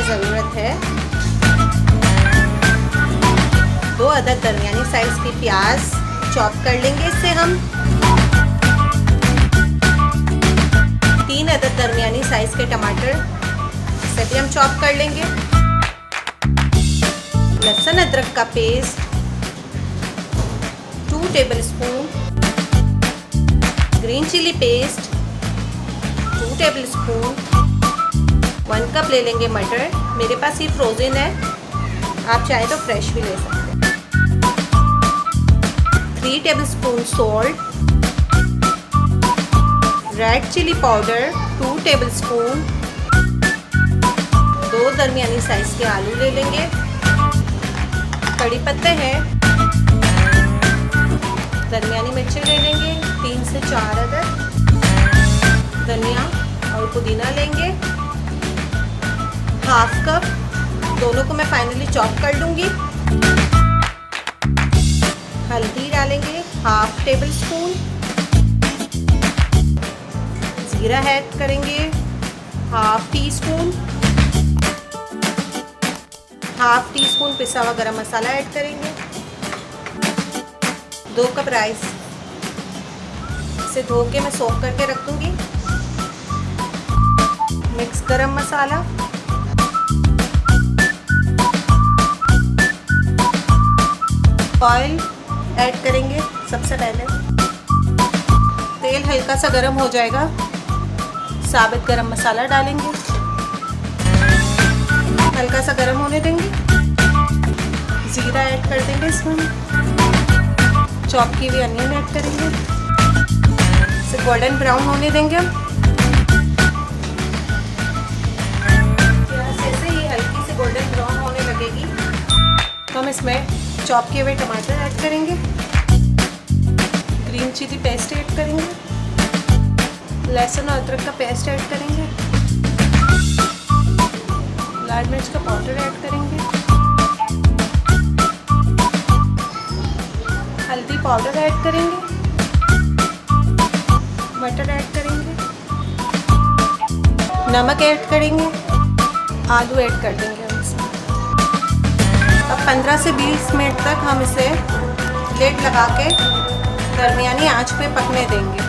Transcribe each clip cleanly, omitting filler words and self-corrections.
ज़रूरत है। 2 अदद दरमियानी साइज़ की प्याज चॉप कर लेंगे इससे हम। 3 अदद दरमियानी साइज़ के टमाटर इसे भी हम चॉप कर लेंगे। लहसुन अदरक का paste 2 tablespoon, green chilli paste 2 tablespoon, 1 cup ले लेंगे मटर। मेरे पास ये फ्रोज़न है, आप चाहें तो फ्रेश भी ले सकते हैं। 3 tablespoon salt, red chilli powder 2 tablespoon, 2 दरमियानी साइज़ के आलू ले लेंगे। कड़ी पत्ते हैं, दरमियानी मिर्चें ले लेंगे 3 से 4 अदद, धनिया और पुदीना लेंगे 1/2 कप। दोनों को मैं फाइनली चॉप कर लूँगी। हल्दी डालेंगे 1/2 टेबलस्पून, जीरा ऐड करेंगे 1/2 टीस्पून, 1/2 टीस्पून पिसा हुआ गरम मसाला ऐड करेंगे। 2 कप राइस, इसे धो के मैं सोक करके रख दूँगी। मिक्स गरम मसाला, ऑयल ऐड करेंगे सबसे पहले। तेल हल्का सा गरम हो जाएगा, साबित गरम मसाला डालेंगे, हल्का सा गरम होने देंगे। जीरा ऐड कर देंगे इसमें, चॉप की हुई अनियन ऐड करेंगे, इसे गोल्डन ब्राउन होने देंगे। जैसे ही हल्की सी गोल्डन ब्राउन होने लगेगी तो हम इसमें चॉप किए हुए टमाटर ऐड करेंगे, ग्रीन चिली पेस्ट ऐड करेंगे, लहसुन और अदरक का पेस्ट ऐड करेंगे, लाल मिर्च का पाउडर ऐड करेंगे, हल्दी पाउडर ऐड करेंगे, मटर ऐड करेंगे, नमक ऐड करेंगे, आलू ऐड कर देंगे हम इसमें। अब 15 से 20 मिनट तक हम इसे लिड लगा के दरमियानी आंच पे पकने देंगे।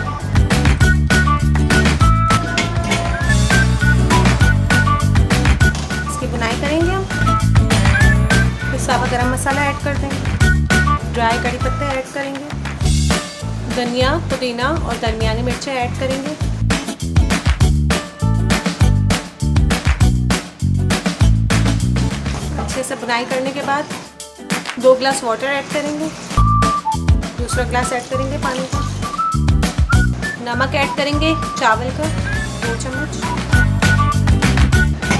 इसकी बुनाई करेंगे हम। पिसा हुआ गरम मसाला ऐड कर देंगे, ड्राई कड़ी पत्ते ऐड करेंगे, धनिया पुदीना और दरमियानी मिर्चें ऐड करेंगे। अच्छे से बुनाई करने के बाद 2 ग्लास वाटर ऐड करेंगे, दूसरा ग्लास ऐड करेंगे पानी का, नमक ऐड करेंगे चावल का 2 चम्मच।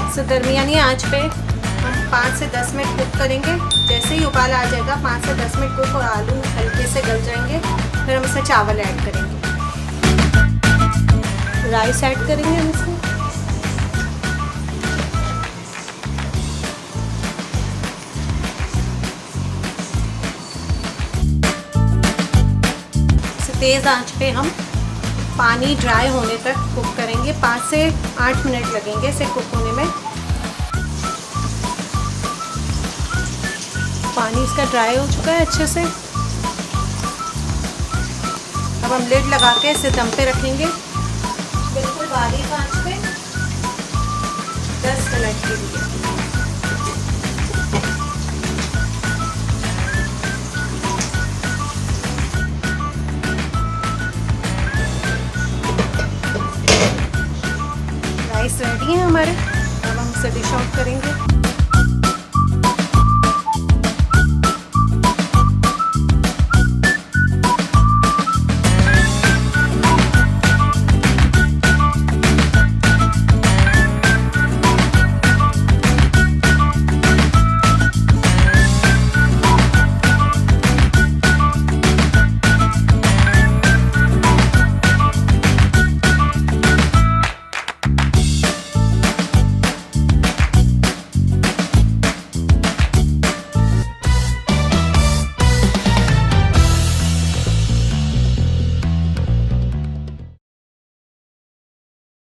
इसे दरमियानी आंच पे हम 5 से 10 मिनट कुक करेंगे। जैसे ही उबाल आ जाएगा 5 से 10 मिनट कुक और आलू हल्के से गल जाएंगे, फिर हम इसमें चावल ऐड करेंगे, राइस ऐड करेंगे हम इसमें। इसे तेज़ आंच पे हम पानी ड्राई होने तक कुक करेंगे। 5 से 8 मिनट लगेंगे इसे कुक होने में। पानी इसका ड्राई हो चुका है अच्छे से। अब हम लिड लगा के इसे दम पे रखेंगे बिल्कुल बारीक आंच पे 10 मिनट के लिए। राइस रेडी है हमारे। अब हम इसे डिश आउट करेंगे।